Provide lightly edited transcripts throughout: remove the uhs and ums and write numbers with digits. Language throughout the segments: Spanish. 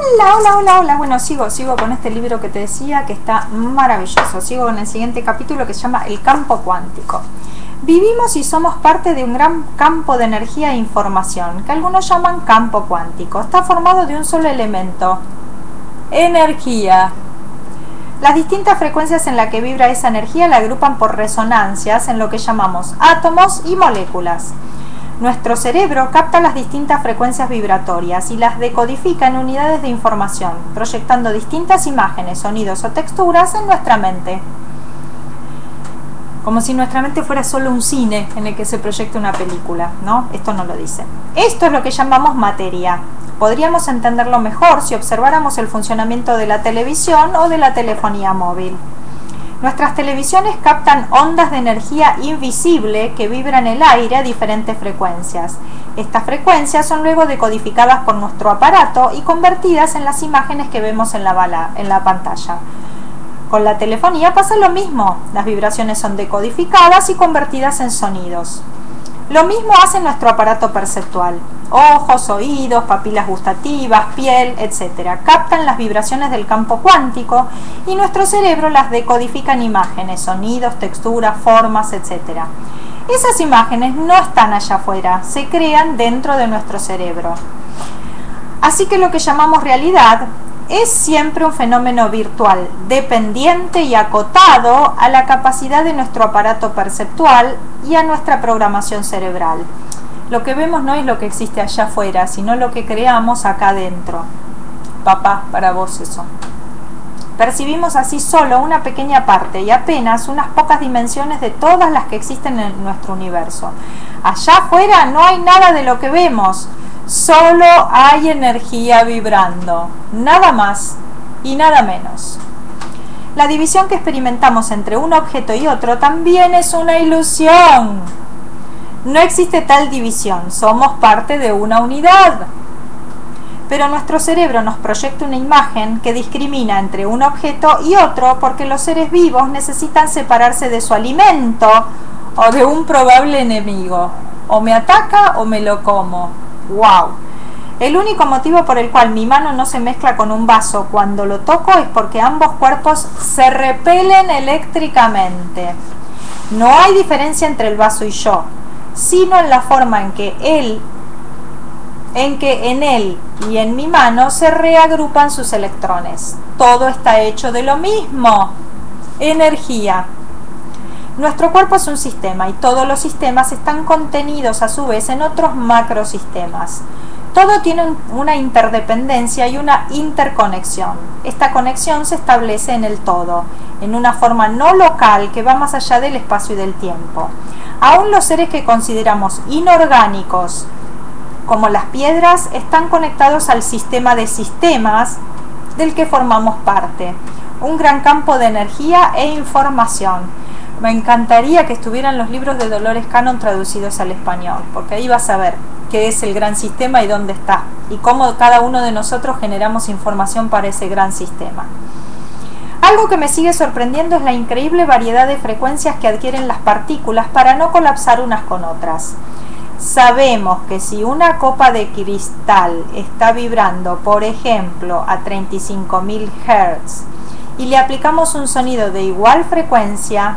Hola. Bueno, sigo con este libro que te decía que está maravilloso. Sigo con el siguiente capítulo que se llama El campo cuántico. Vivimos y somos parte de un gran campo de energía e información, que algunos llaman campo cuántico. Está formado de un solo elemento: energía. Las distintas frecuencias en las que vibra esa energía la agrupan por resonancias en lo que llamamos átomos y moléculas. Nuestro cerebro capta las distintas frecuencias vibratorias y las decodifica en unidades de información, proyectando distintas imágenes, sonidos o texturas en nuestra mente. Como si nuestra mente fuera solo un cine en el que se proyecta una película, ¿no? Esto no lo dice. Esto es lo que llamamos materia. Podríamos entenderlo mejor si observáramos el funcionamiento de la televisión o de la telefonía móvil. Nuestras televisiones captan ondas de energía invisible que vibran en el aire a diferentes frecuencias. Estas frecuencias son luego decodificadas por nuestro aparato y convertidas en las imágenes que vemos en la pantalla. Con la telefonía pasa lo mismo. Las vibraciones son decodificadas y convertidas en sonidos. Lo mismo hace nuestro aparato perceptual. Ojos, oídos, papilas gustativas, piel, etc. captan las vibraciones del campo cuántico y nuestro cerebro las decodifica en imágenes, sonidos, texturas, formas, etc. Esas imágenes no están allá afuera, se crean dentro de nuestro cerebro. Así que lo que llamamos realidad es siempre un fenómeno virtual, dependiente y acotado a la capacidad de nuestro aparato perceptual y a nuestra programación cerebral. Lo que vemos no es lo que existe allá afuera, sino lo que creamos acá adentro. Papá, para vos eso. Percibimos así solo una pequeña parte y apenas unas pocas dimensiones de todas las que existen en nuestro universo. Allá afuera no hay nada de lo que vemos. Solo hay energía vibrando, nada más y nada menos. La división que experimentamos entre un objeto y otro también es una ilusión. No existe tal división, somos parte de una unidad. Pero nuestro cerebro nos proyecta una imagen que discrimina entre un objeto y otro porque los seres vivos necesitan separarse de su alimento o de un probable enemigo. O me ataca o me lo como. ¡Wow! El único motivo por el cual mi mano no se mezcla con un vaso cuando lo toco es porque ambos cuerpos se repelen eléctricamente. No hay diferencia entre el vaso y yo, sino en la forma en que en él y en mi mano se reagrupan sus electrones. Todo está hecho de lo mismo: energía. Nuestro cuerpo es un sistema y todos los sistemas están contenidos a su vez en otros macrosistemas. Todo tiene una interdependencia y una interconexión. Esta conexión se establece en el todo, en una forma no local que va más allá del espacio y del tiempo. Aún los seres que consideramos inorgánicos, como las piedras, están conectados al sistema de sistemas del que formamos parte. Un gran campo de energía e información. Me encantaría que estuvieran los libros de Dolores Cannon traducidos al español, porque ahí vas a ver qué es el gran sistema y dónde está, y cómo cada uno de nosotros generamos información para ese gran sistema. Algo que me sigue sorprendiendo es la increíble variedad de frecuencias que adquieren las partículas para no colapsar unas con otras. Sabemos que si una copa de cristal está vibrando, por ejemplo, a 35.000 Hz, y le aplicamos un sonido de igual frecuencia,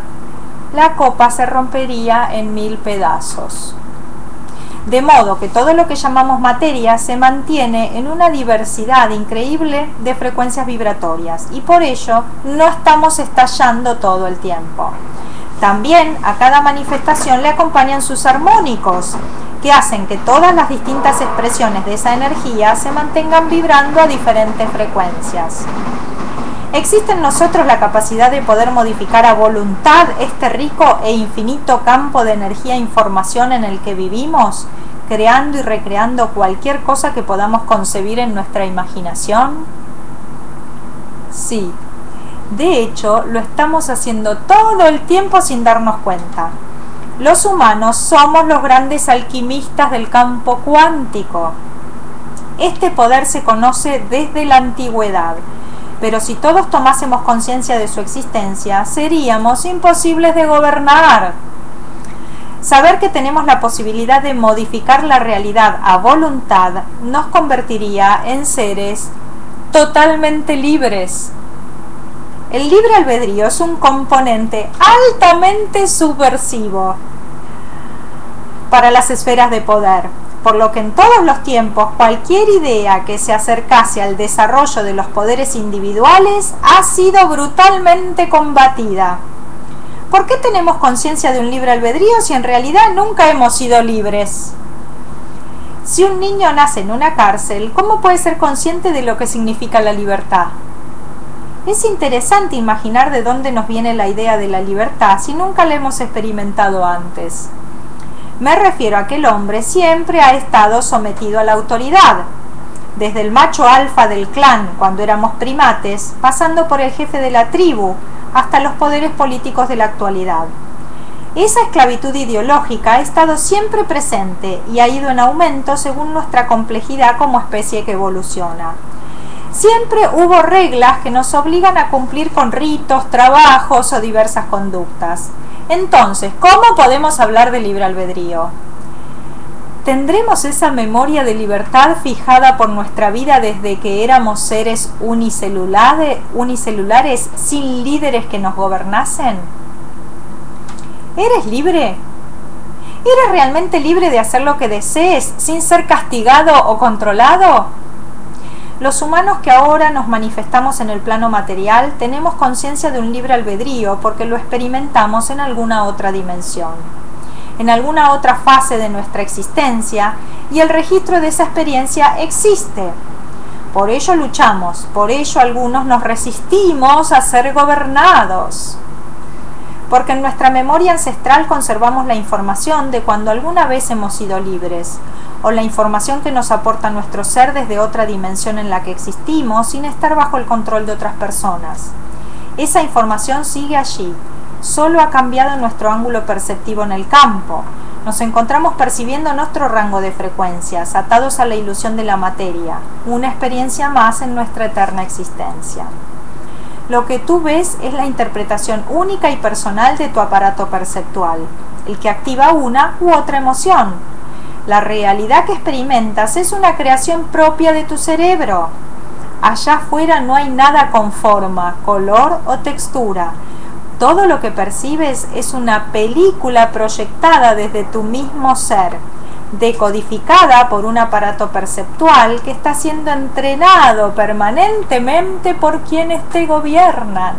la copa se rompería en 1000 pedazos. De modo que todo lo que llamamos materia se mantiene en una diversidad increíble de frecuencias vibratorias y por ello no estamos estallando todo el tiempo. También a cada manifestación le acompañan sus armónicos, que hacen que todas las distintas expresiones de esa energía se mantengan vibrando a diferentes frecuencias. ¿Existe en nosotros la capacidad de poder modificar a voluntad este rico e infinito campo de energía e información en el que vivimos, creando y recreando cualquier cosa que podamos concebir en nuestra imaginación? Sí, de hecho lo estamos haciendo todo el tiempo sin darnos cuenta. Los humanos somos los grandes alquimistas del campo cuántico. Este poder se conoce desde la antigüedad. Pero si todos tomásemos conciencia de su existencia, seríamos imposibles de gobernar. Saber que tenemos la posibilidad de modificar la realidad a voluntad nos convertiría en seres totalmente libres. El libre albedrío es un componente altamente subversivo para las esferas de poder, por lo que en todos los tiempos cualquier idea que se acercase al desarrollo de los poderes individuales ha sido brutalmente combatida. ¿Por qué tenemos conciencia de un libre albedrío si en realidad nunca hemos sido libres? Si un niño nace en una cárcel, ¿cómo puede ser consciente de lo que significa la libertad? Es interesante imaginar de dónde nos viene la idea de la libertad si nunca la hemos experimentado antes. Me refiero a que el hombre siempre ha estado sometido a la autoridad, desde el macho alfa del clan cuando éramos primates, pasando por el jefe de la tribu, hasta los poderes políticos de la actualidad. Esa esclavitud ideológica ha estado siempre presente y ha ido en aumento según nuestra complejidad como especie que evoluciona. Siempre hubo reglas que nos obligan a cumplir con ritos, trabajos o diversas conductas. Entonces, ¿cómo podemos hablar de libre albedrío? ¿Tendremos esa memoria de libertad fijada por nuestra vida desde que éramos seres unicelulares sin líderes que nos gobernasen? ¿Eres libre? ¿Eres realmente libre de hacer lo que desees sin ser castigado o controlado? Los humanos que ahora nos manifestamos en el plano material tenemos conciencia de un libre albedrío porque lo experimentamos en alguna otra dimensión, en alguna otra fase de nuestra existencia, y el registro de esa experiencia existe. Por ello luchamos, por ello algunos nos resistimos a ser gobernados. Porque en nuestra memoria ancestral conservamos la información de cuando alguna vez hemos sido libres, o la información que nos aporta nuestro ser desde otra dimensión en la que existimos sin estar bajo el control de otras personas. Esa información sigue allí, solo ha cambiado nuestro ángulo perceptivo en el campo. Nos encontramos percibiendo nuestro rango de frecuencias, atados a la ilusión de la materia, una experiencia más en nuestra eterna existencia. Lo que tú ves es la interpretación única y personal de tu aparato perceptual, el que activa una u otra emoción. La realidad que experimentas es una creación propia de tu cerebro. Allá afuera no hay nada con forma, color o textura. Todo lo que percibes es una película proyectada desde tu mismo ser, decodificada por un aparato perceptual que está siendo entrenado permanentemente por quienes te gobiernan.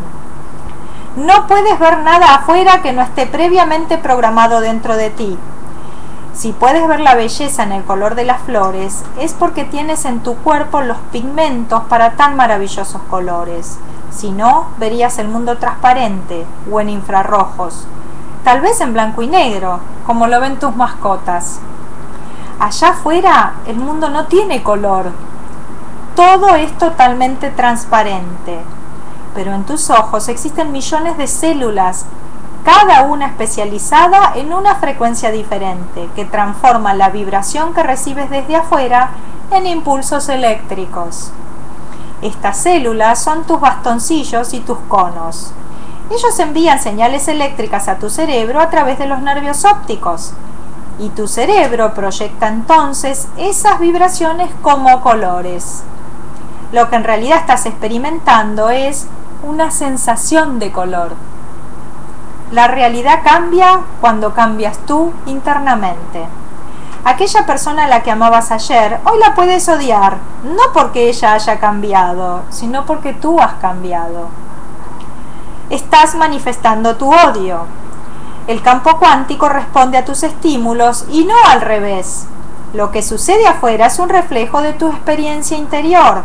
No puedes ver nada afuera que no esté previamente programado dentro de ti. Si puedes ver la belleza en el color de las flores, es porque tienes en tu cuerpo los pigmentos para tan maravillosos colores. Si no, verías el mundo transparente o en infrarrojos, tal vez en blanco y negro, como lo ven tus mascotas. Allá afuera el mundo no tiene color, todo es totalmente transparente, pero en tus ojos existen millones de células, cada una especializada en una frecuencia diferente, que transforma la vibración que recibes desde afuera en impulsos eléctricos. Estas células son tus bastoncillos y tus conos. Ellos envían señales eléctricas a tu cerebro a través de los nervios ópticos, y tu cerebro proyecta entonces esas vibraciones como colores. Lo que en realidad estás experimentando es una sensación de color. La realidad cambia cuando cambias tú internamente. Aquella persona a la que amabas ayer, hoy la puedes odiar, no porque ella haya cambiado, sino porque tú has cambiado. Estás manifestando tu odio. El campo cuántico responde a tus estímulos y no al revés. Lo que sucede afuera es un reflejo de tu experiencia interior.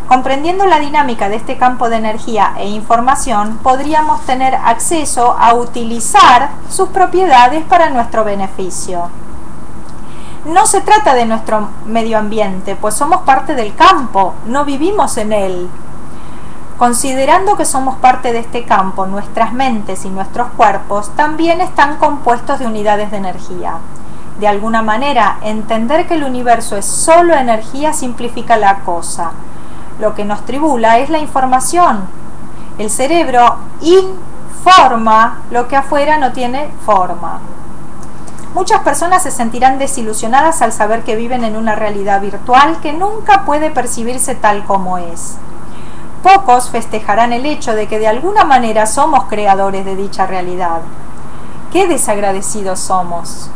Comprendiendo la dinámica de este campo de energía e información, podríamos tener acceso a utilizar sus propiedades para nuestro beneficio. No se trata de nuestro medio ambiente, pues somos parte del campo, no vivimos en él. Considerando que somos parte de este campo, nuestras mentes y nuestros cuerpos también están compuestos de unidades de energía. De alguna manera, entender que el universo es solo energía simplifica la cosa. Lo que nos tribula es la información. El cerebro informa lo que afuera no tiene forma. Muchas personas se sentirán desilusionadas al saber que viven en una realidad virtual que nunca puede percibirse tal como es. Pocos festejarán el hecho de que de alguna manera somos creadores de dicha realidad. ¡Qué desagradecidos somos!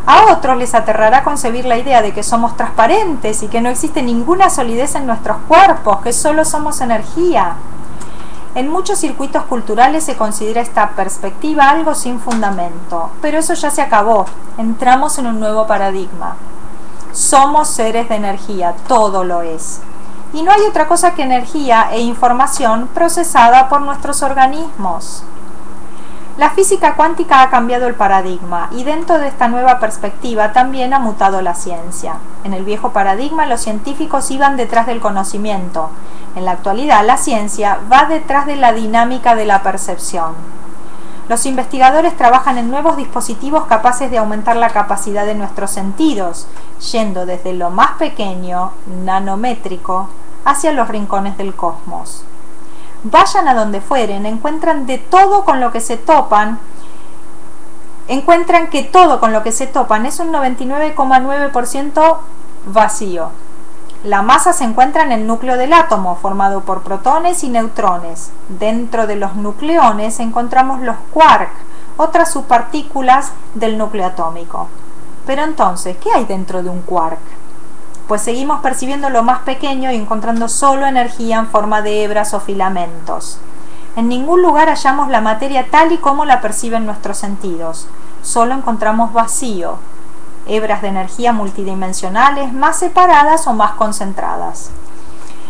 A otros les aterrará concebir la idea de que somos transparentes y que no existe ninguna solidez en nuestros cuerpos, que solo somos energía. En muchos circuitos culturales se considera esta perspectiva algo sin fundamento, pero eso ya se acabó. Entramos en un nuevo paradigma. Somos seres de energía, todo lo es. Y no hay otra cosa que energía e información procesada por nuestros organismos. La física cuántica ha cambiado el paradigma y dentro de esta nueva perspectiva también ha mutado la ciencia. En el viejo paradigma los científicos iban detrás del conocimiento. En la actualidad la ciencia va detrás de la dinámica de la percepción. Los investigadores trabajan en nuevos dispositivos capaces de aumentar la capacidad de nuestros sentidos, yendo desde lo más pequeño, nanométrico, hacia los rincones del cosmos. Vayan a donde fueren, encuentran que todo con lo que se topan es un 99,9% vacío. La masa se encuentra en el núcleo del átomo, formado por protones y neutrones. Dentro de los nucleones encontramos los quarks, otras subpartículas del núcleo atómico. Pero entonces, ¿qué hay dentro de un quark? Pues seguimos percibiendo lo más pequeño y encontrando solo energía en forma de hebras o filamentos. En ningún lugar hallamos la materia tal y como la perciben nuestros sentidos. Solo encontramos vacío, hebras de energía multidimensionales más separadas o más concentradas.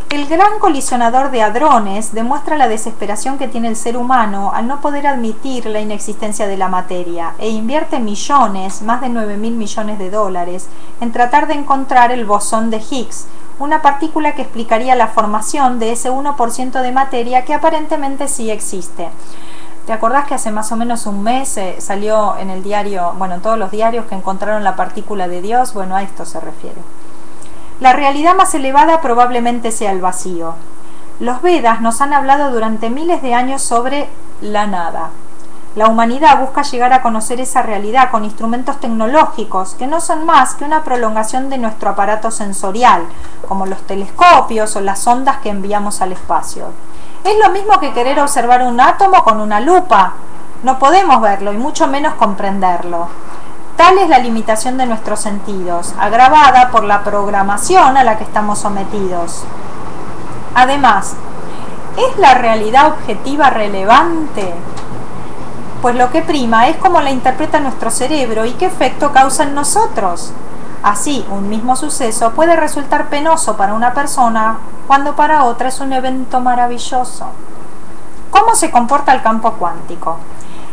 El gran colisionador de hadrones demuestra la desesperación que tiene el ser humano al no poder admitir la inexistencia de la materia e invierte millones, más de 9.000 millones de dólares, en tratar de encontrar el bosón de Higgs, una partícula que explicaría la formación de ese 1% de materia que aparentemente sí existe. ¿Te acordás que hace más o menos un mes salió en el diario, en todos los diarios, que encontraron la partícula de Dios? Bueno, a esto se refiere. La realidad más elevada probablemente sea el vacío. Los Vedas nos han hablado durante miles de años sobre la nada. La humanidad busca llegar a conocer esa realidad con instrumentos tecnológicos que no son más que una prolongación de nuestro aparato sensorial, como los telescopios o las ondas que enviamos al espacio. Es lo mismo que querer observar un átomo con una lupa. No podemos verlo y mucho menos comprenderlo. Tal es la limitación de nuestros sentidos, agravada por la programación a la que estamos sometidos. Además, ¿es la realidad objetiva relevante? Pues lo que prima es cómo la interpreta nuestro cerebro y qué efecto causa en nosotros. Así, un mismo suceso puede resultar penoso para una persona cuando para otra es un evento maravilloso. ¿Cómo se comporta el campo cuántico?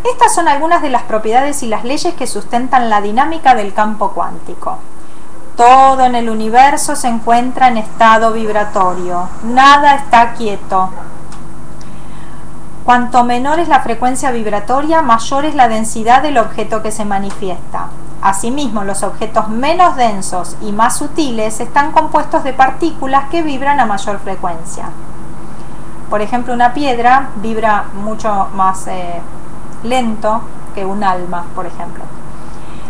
Estas son algunas de las propiedades y las leyes que sustentan la dinámica del campo cuántico. Todo en el universo se encuentra en estado vibratorio, nada está quieto. Cuanto menor es la frecuencia vibratoria, mayor es la densidad del objeto que se manifiesta. Asimismo, los objetos menos densos y más sutiles están compuestos de partículas que vibran a mayor frecuencia. Por ejemplo, una piedra vibra mucho más lento que un alma, por ejemplo.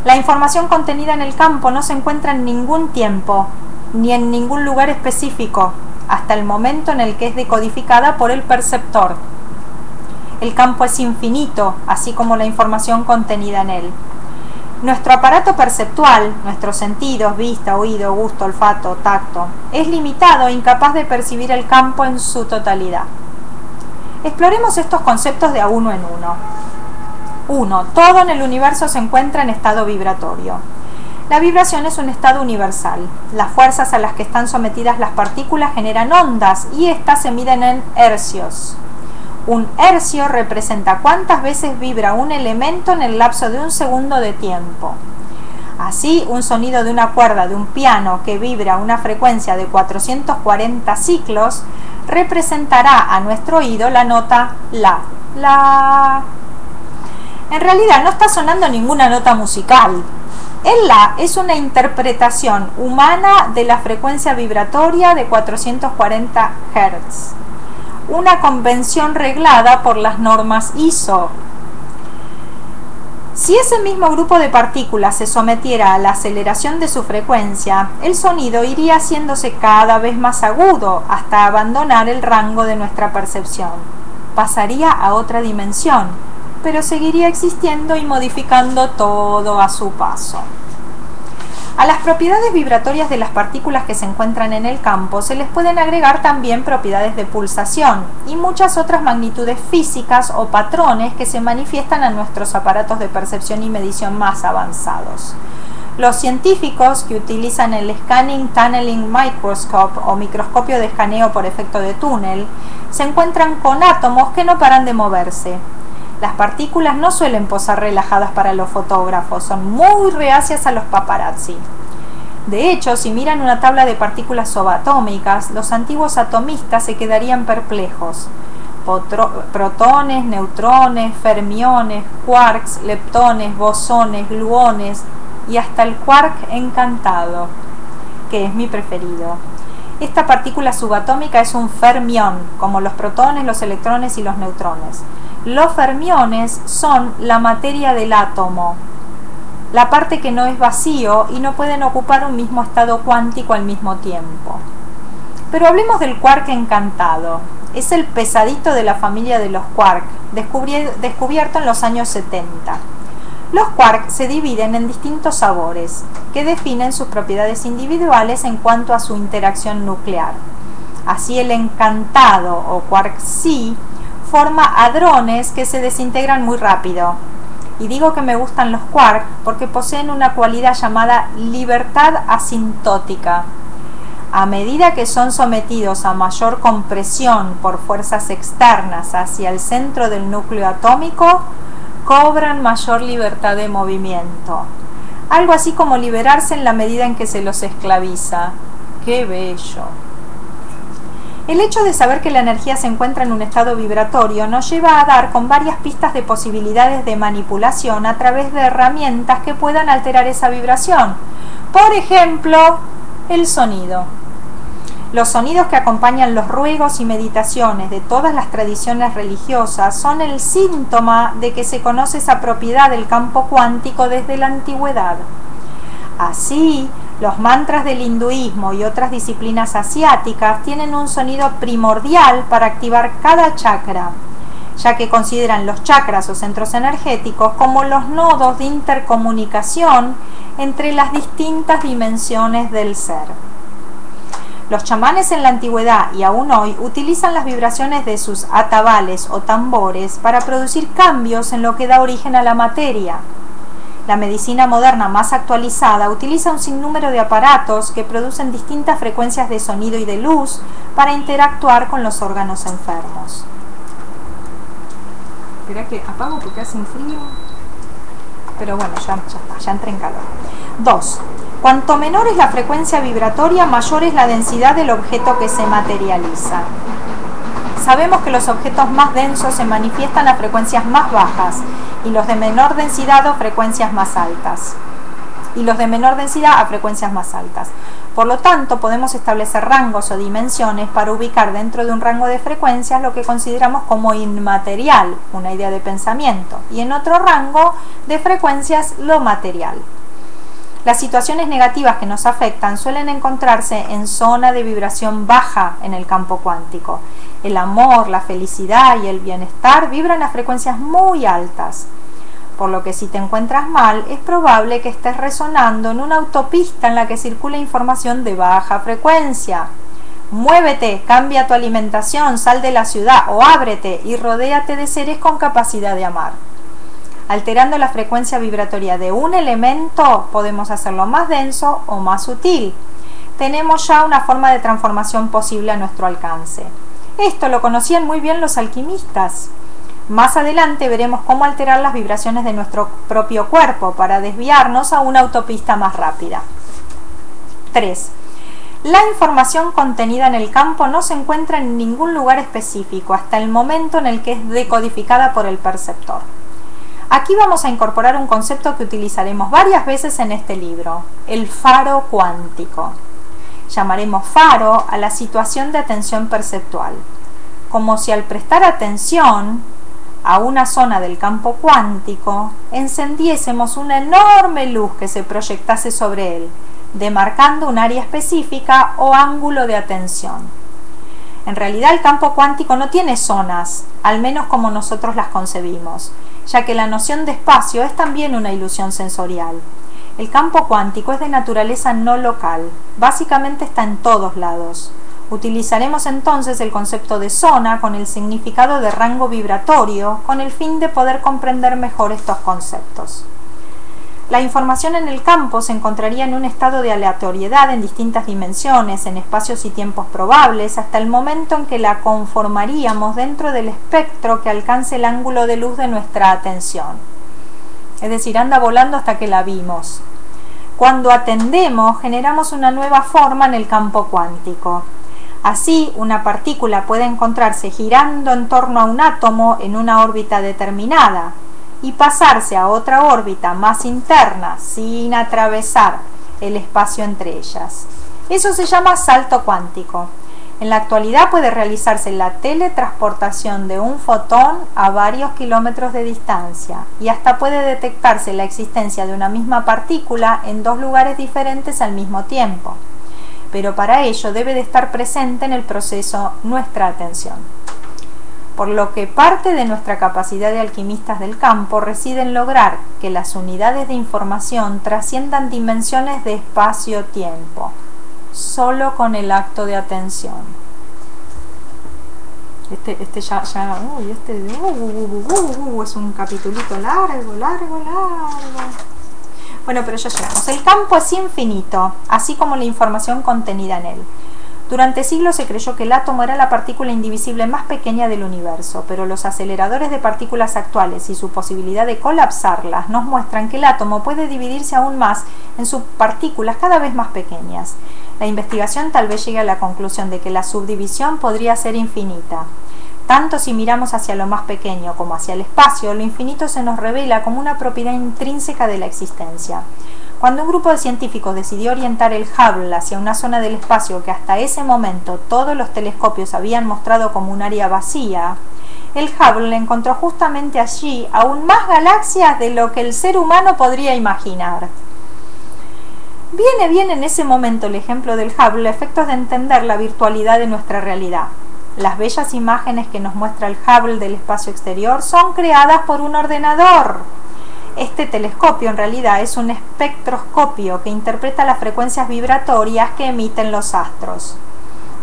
La información contenida en el campo no se encuentra en ningún tiempo ni en ningún lugar específico hasta el momento en el que es decodificada por el perceptor. El campo es infinito, así como la información contenida en él. Nuestro aparato perceptual, nuestros sentidos, vista, oído, gusto, olfato, tacto, es limitado e incapaz de percibir el campo en su totalidad. Exploremos estos conceptos de a uno en uno. 1. Todo en el universo se encuentra en estado vibratorio. La vibración es un estado universal. Las fuerzas a las que están sometidas las partículas generan ondas y éstas se miden en hercios. Un hercio representa cuántas veces vibra un elemento en el lapso de un segundo de tiempo. Así, un sonido de una cuerda de un piano que vibra a una frecuencia de 440 ciclos representará a nuestro oído la nota la. En realidad no está sonando ninguna nota musical. El la es una interpretación humana de la frecuencia vibratoria de 440 Hz, una convención reglada por las normas ISO. Si ese mismo grupo de partículas se sometiera a la aceleración de su frecuencia, el sonido iría haciéndose cada vez más agudo hasta abandonar el rango de nuestra percepción. Pasaría a otra dimensión, pero seguiría existiendo y modificando todo a su paso. A las propiedades vibratorias de las partículas que se encuentran en el campo se les pueden agregar también propiedades de pulsación y muchas otras magnitudes físicas o patrones que se manifiestan en nuestros aparatos de percepción y medición más avanzados. Los científicos que utilizan el Scanning Tunneling Microscope o microscopio de escaneo por efecto de túnel se encuentran con átomos que no paran de moverse. Las partículas no suelen posar relajadas para los fotógrafos, son muy reacias a los paparazzi. De hecho, si miran una tabla de partículas subatómicas, los antiguos atomistas se quedarían perplejos. Protones, neutrones, fermiones, quarks, leptones, bosones, gluones y hasta el quark encantado, que es mi preferido. Esta partícula subatómica es un fermión, como los protones, los electrones y los neutrones. Los fermiones son la materia del átomo, la parte que no es vacío y no pueden ocupar un mismo estado cuántico al mismo tiempo. Pero hablemos del quark encantado. Es el pesadito de la familia de los quark, descubierto en los años 70. Los quark se dividen en distintos sabores, que definen sus propiedades individuales en cuanto a su interacción nuclear. Así el encantado o quark-C forma hadrones que se desintegran muy rápido. Y digo que me gustan los quark porque poseen una cualidad llamada libertad asintótica. A medida que son sometidos a mayor compresión por fuerzas externas hacia el centro del núcleo atómico, cobran mayor libertad de movimiento. Algo así como liberarse en la medida en que se los esclaviza. ¡Qué bello! El hecho de saber que la energía se encuentra en un estado vibratorio nos lleva a dar con varias pistas de posibilidades de manipulación a través de herramientas que puedan alterar esa vibración. Por ejemplo, el sonido. Los sonidos que acompañan los ruegos y meditaciones de todas las tradiciones religiosas son el síntoma de que se conoce esa propiedad del campo cuántico desde la antigüedad. Así, los mantras del hinduismo y otras disciplinas asiáticas tienen un sonido primordial para activar cada chakra, ya que consideran los chakras o centros energéticos como los nodos de intercomunicación entre las distintas dimensiones del ser. Los chamanes en la antigüedad y aún hoy utilizan las vibraciones de sus atabales o tambores para producir cambios en lo que da origen a la materia. La medicina moderna más actualizada utiliza un sinnúmero de aparatos que producen distintas frecuencias de sonido y de luz para interactuar con los órganos enfermos. Espera que apago porque hace un frío. Pero bueno, ya está, ya entré en calor. 2. Cuanto menor es la frecuencia vibratoria, mayor es la densidad del objeto que se materializa. Sabemos que los objetos más densos se manifiestan a frecuencias más bajas y los de menor densidad a frecuencias más altas. Por lo tanto, podemos establecer rangos o dimensiones para ubicar dentro de un rango de frecuencias lo que consideramos como inmaterial, una idea de pensamiento, y en otro rango de frecuencias lo material. Las situaciones negativas que nos afectan suelen encontrarse en zona de vibración baja en el campo cuántico. El amor, la felicidad y el bienestar vibran a frecuencias muy altas, por lo que si te encuentras mal es probable que estés resonando en una autopista en la que circula información de baja frecuencia. Muévete, cambia tu alimentación, sal de la ciudad o ábrete y rodéate de seres con capacidad de amar. Alterando la frecuencia vibratoria de un elemento podemos hacerlo más denso o más sutil. Tenemos ya una forma de transformación posible a nuestro alcance. Esto lo conocían muy bien los alquimistas. Más adelante veremos cómo alterar las vibraciones de nuestro propio cuerpo para desviarnos a una autopista más rápida. 3. La información contenida en el campo no se encuentra en ningún lugar específico hasta el momento en el que es decodificada por el perceptor. Aquí vamos a incorporar un concepto que utilizaremos varias veces en este libro, el faro cuántico. Llamaremos faro a la situación de atención perceptual, como si al prestar atención a una zona del campo cuántico, encendiésemos una enorme luz que se proyectase sobre él, demarcando un área específica o ángulo de atención. En realidad el campo cuántico no tiene zonas, al menos como nosotros las concebimos, ya que la noción de espacio es también una ilusión sensorial. El campo cuántico es de naturaleza no local, básicamente está en todos lados. Utilizaremos entonces el concepto de zona con el significado de rango vibratorio, con el fin de poder comprender mejor estos conceptos. La información en el campo se encontraría en un estado de aleatoriedad en distintas dimensiones, en espacios y tiempos probables, hasta el momento en que la conformaríamos dentro del espectro que alcance el ángulo de luz de nuestra atención. Es decir, anda volando hasta que la vimos. Cuando atendemos, generamos una nueva forma en el campo cuántico. Así, una partícula puede encontrarse girando en torno a un átomo en una órbita determinada y pasarse a otra órbita más interna sin atravesar el espacio entre ellas. Eso se llama salto cuántico. En la actualidad puede realizarse la teletransportación de un fotón a varios kilómetros de distancia y hasta puede detectarse la existencia de una misma partícula en dos lugares diferentes al mismo tiempo. Pero para ello debe de estar presente en el proceso nuestra atención. Por lo que parte de nuestra capacidad de alquimistas del campo reside en lograr que las unidades de información trasciendan dimensiones de espacio-tiempo, solo con el acto de atención. Es un capitulito largo. Bueno, pero ya llegamos. El campo es infinito, así como la información contenida en él. Durante siglos se creyó que el átomo era la partícula indivisible más pequeña del universo, pero los aceleradores de partículas actuales y su posibilidad de colapsarlas nos muestran que el átomo puede dividirse aún más en subpartículas cada vez más pequeñas. La investigación tal vez llegue a la conclusión de que la subdivisión podría ser infinita. Tanto si miramos hacia lo más pequeño como hacia el espacio, lo infinito se nos revela como una propiedad intrínseca de la existencia. Cuando un grupo de científicos decidió orientar el Hubble hacia una zona del espacio que hasta ese momento todos los telescopios habían mostrado como un área vacía, el Hubble encontró justamente allí aún más galaxias de lo que el ser humano podría imaginar. Viene bien en ese momento el ejemplo del Hubble a efectos de entender la virtualidad de nuestra realidad. Las bellas imágenes que nos muestra el Hubble del espacio exterior son creadas por un ordenador. Este telescopio en realidad es un espectroscopio que interpreta las frecuencias vibratorias que emiten los astros.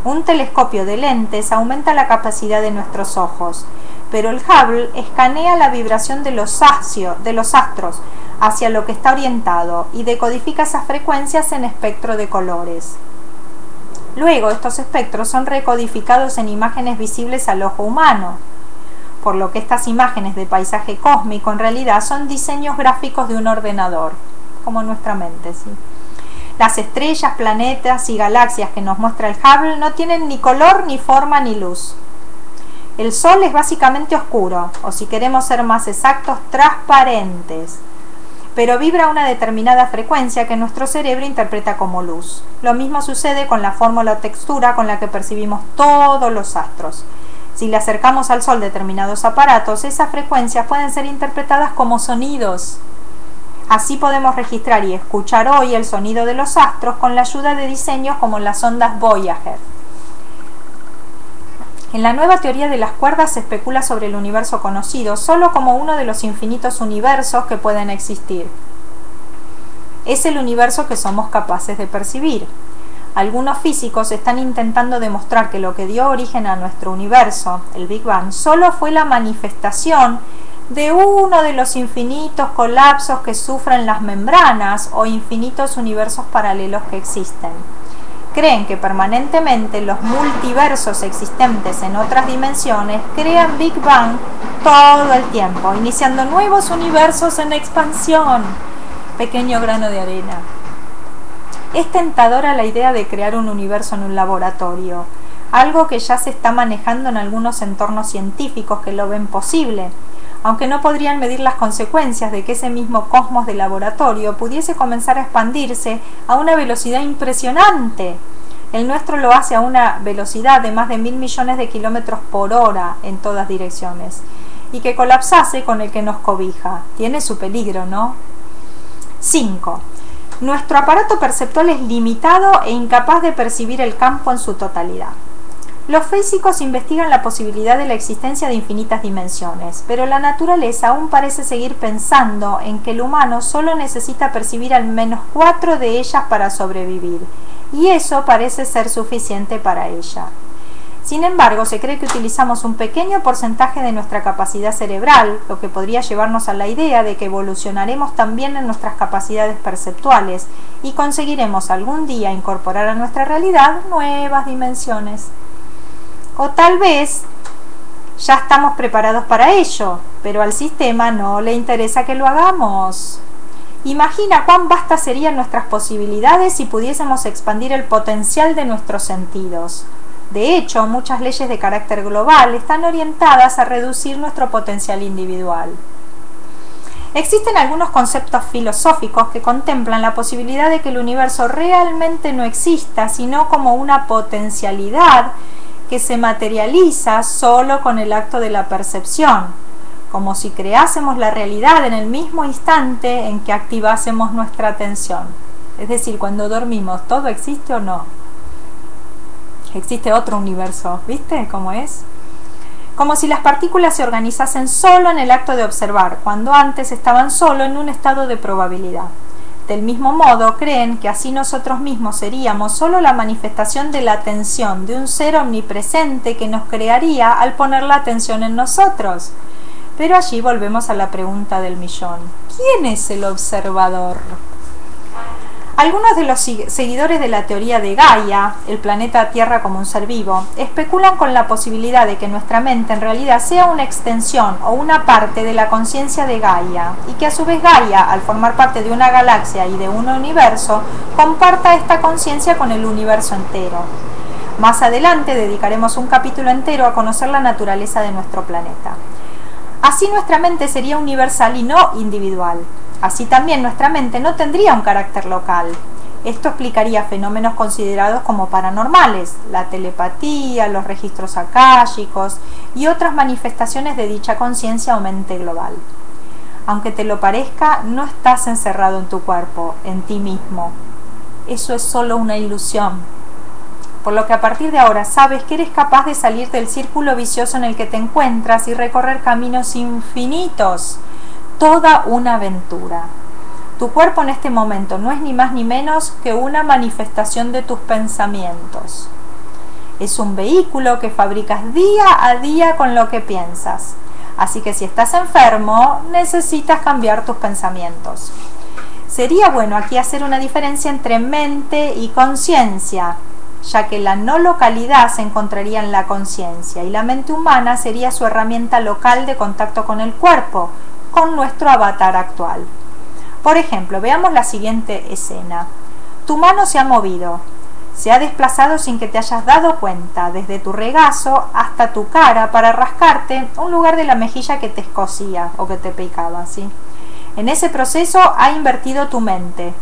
Un telescopio de lentes aumenta la capacidad de nuestros ojos, pero el Hubble escanea la vibración de los astros hacia lo que está orientado y decodifica esas frecuencias en espectro de colores. Luego, estos espectros son recodificados en imágenes visibles al ojo humano, por lo que estas imágenes de paisaje cósmico en realidad son diseños gráficos de un ordenador, como nuestra mente, ¿sí? Las estrellas, planetas y galaxias que nos muestra el Hubble no tienen ni color, ni forma, ni luz. El Sol es básicamente oscuro, o si queremos ser más exactos, transparentes, pero vibra a una determinada frecuencia que nuestro cerebro interpreta como luz. Lo mismo sucede con la forma o la textura con la que percibimos todos los astros. Si le acercamos al Sol determinados aparatos, esas frecuencias pueden ser interpretadas como sonidos. Así podemos registrar y escuchar hoy el sonido de los astros con la ayuda de diseños como las ondas Voyager. En la nueva teoría de las cuerdas se especula sobre el universo conocido solo como uno de los infinitos universos que pueden existir. Es el universo que somos capaces de percibir. Algunos físicos están intentando demostrar que lo que dio origen a nuestro universo, el Big Bang, solo fue la manifestación de uno de los infinitos colapsos que sufren las membranas o infinitos universos paralelos que existen. Creen que permanentemente los multiversos existentes en otras dimensiones crean Big Bang todo el tiempo, iniciando nuevos universos en expansión. Pequeño grano de arena. Es tentadora la idea de crear un universo en un laboratorio, algo que ya se está manejando en algunos entornos científicos que lo ven posible, aunque no podrían medir las consecuencias de que ese mismo cosmos de laboratorio pudiese comenzar a expandirse a una velocidad impresionante. El nuestro lo hace a una velocidad de más de 1.000 millones de kilómetros por hora en todas direcciones. y que colapsase con el que nos cobija. Tiene su peligro, ¿no? 5. Nuestro aparato perceptual es limitado e incapaz de percibir el campo en su totalidad. Los físicos investigan la posibilidad de la existencia de infinitas dimensiones, pero la naturaleza aún parece seguir pensando en que el humano solo necesita percibir al menos 4 de ellas para sobrevivir, y eso parece ser suficiente para ella. Sin embargo, se cree que utilizamos un pequeño porcentaje de nuestra capacidad cerebral, lo que podría llevarnos a la idea de que evolucionaremos también en nuestras capacidades perceptuales y conseguiremos algún día incorporar a nuestra realidad nuevas dimensiones. O tal vez ya estamos preparados para ello, pero al sistema no le interesa que lo hagamos. Imagina cuán vastas serían nuestras posibilidades si pudiésemos expandir el potencial de nuestros sentidos. De hecho, muchas leyes de carácter global están orientadas a reducir nuestro potencial individual. Existen algunos conceptos filosóficos que contemplan la posibilidad de que el universo realmente no exista, sino como una potencialidad que se materializa solo con el acto de la percepción, como si creásemos la realidad en el mismo instante en que activásemos nuestra atención. Es decir, cuando dormimos, ¿todo existe o no? Existe otro universo, ¿viste cómo es? Como si las partículas se organizasen solo en el acto de observar, cuando antes estaban solo en un estado de probabilidad. Del mismo modo, creen que así nosotros mismos seríamos solo la manifestación de la atención de un ser omnipresente que nos crearía al poner la atención en nosotros. Pero allí volvemos a la pregunta del millón. ¿Quién es el observador? Algunos de los seguidores de la teoría de Gaia, el planeta Tierra como un ser vivo, especulan con la posibilidad de que nuestra mente en realidad sea una extensión o una parte de la conciencia de Gaia, y que a su vez Gaia, al formar parte de una galaxia y de un universo, comparta esta conciencia con el universo entero. Más adelante dedicaremos un capítulo entero a conocer la naturaleza de nuestro planeta. Así nuestra mente sería universal y no individual. Así también nuestra mente no tendría un carácter local. Esto explicaría fenómenos considerados como paranormales, la telepatía, los registros akáshicos y otras manifestaciones de dicha conciencia o mente global. Aunque te lo parezca, no estás encerrado en tu cuerpo, en ti mismo. Eso es solo una ilusión. Por lo que a partir de ahora sabes que eres capaz de salir del círculo vicioso en el que te encuentras y recorrer caminos infinitos. Toda una aventura. Tu cuerpo en este momento no es ni más ni menos que una manifestación de tus pensamientos. Es un vehículo que fabricas día a día con lo que piensas. Así que si estás enfermo, necesitas cambiar tus pensamientos. Sería bueno aquí hacer una diferencia entre mente y conciencia, ya que la no localidad se encontraría en la conciencia y la mente humana sería su herramienta local de contacto con el cuerpo, con nuestro avatar actual. Por ejemplo, veamos la siguiente escena. Tu mano se ha movido, se ha desplazado sin que te hayas dado cuenta, desde tu regazo hasta tu cara para rascarte un lugar de la mejilla que te escocía o que te picaba, ¿sí? En ese proceso ha intervenido tu mente,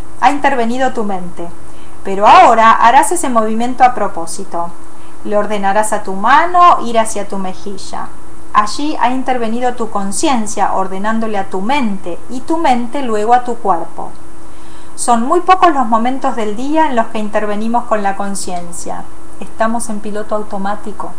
pero ahora harás ese movimiento a propósito. Le ordenarás a tu mano ir hacia tu mejilla. Allí ha intervenido tu conciencia ordenándole a tu mente y tu mente luego a tu cuerpo. Son muy pocos los momentos del día en los que intervenimos con la conciencia. Estamos en piloto automático.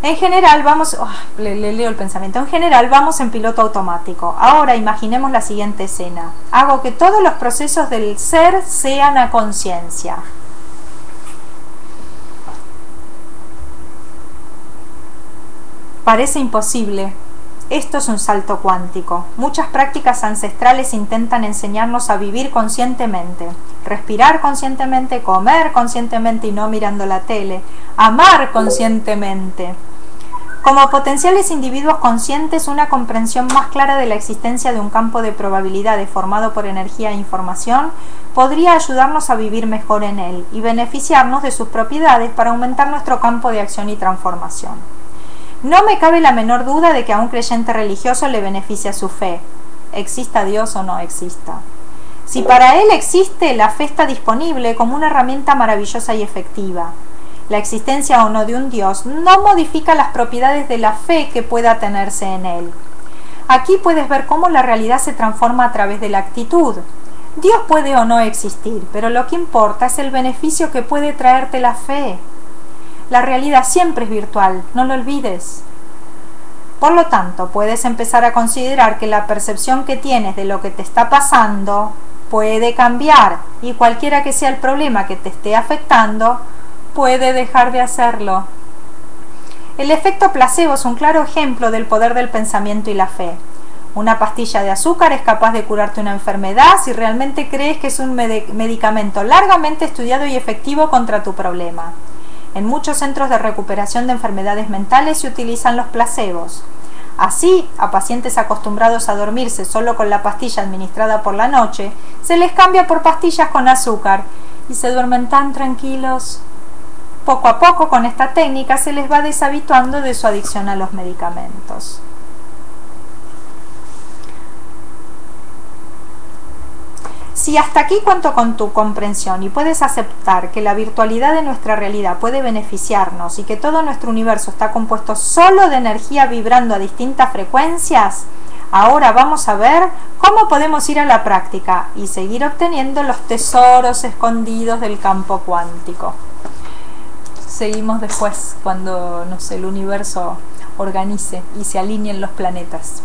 En general vamos... leo el pensamiento. En general vamos en piloto automático. Ahora imaginemos la siguiente escena. Hago que todos los procesos del ser sean a conciencia. Parece imposible. Esto es un salto cuántico. Muchas prácticas ancestrales intentan enseñarnos a vivir conscientemente, respirar conscientemente, comer conscientemente y no mirando la tele, amar conscientemente. Como potenciales individuos conscientes, una comprensión más clara de la existencia de un campo de probabilidades formado por energía e información podría ayudarnos a vivir mejor en él y beneficiarnos de sus propiedades para aumentar nuestro campo de acción y transformación. No me cabe la menor duda de que a un creyente religioso le beneficia su fe, exista Dios o no exista. Si para él existe, la fe está disponible como una herramienta maravillosa y efectiva. La existencia o no de un Dios no modifica las propiedades de la fe que pueda tenerse en él. Aquí puedes ver cómo la realidad se transforma a través de la actitud. Dios puede o no existir, pero lo que importa es el beneficio que puede traerte la fe. La realidad siempre es virtual, no lo olvides. Por lo tanto, puedes empezar a considerar que la percepción que tienes de lo que te está pasando puede cambiar, y cualquiera que sea el problema que te esté afectando, puede dejar de hacerlo. El efecto placebo es un claro ejemplo del poder del pensamiento y la fe. Una pastilla de azúcar es capaz de curarte una enfermedad si realmente crees que es un medicamento largamente estudiado y efectivo contra tu problema. En muchos centros de recuperación de enfermedades mentales se utilizan los placebos. Así, a pacientes acostumbrados a dormirse solo con la pastilla administrada por la noche, se les cambia por pastillas con azúcar y se duermen tan tranquilos. Poco a poco, con esta técnica, se les va deshabituando de su adicción a los medicamentos. Si hasta aquí cuento con tu comprensión y puedes aceptar que la virtualidad de nuestra realidad puede beneficiarnos y que todo nuestro universo está compuesto solo de energía vibrando a distintas frecuencias, ahora vamos a ver cómo podemos ir a la práctica y seguir obteniendo los tesoros escondidos del campo cuántico. Seguimos después cuando, no sé, el universo organice y se alineen los planetas.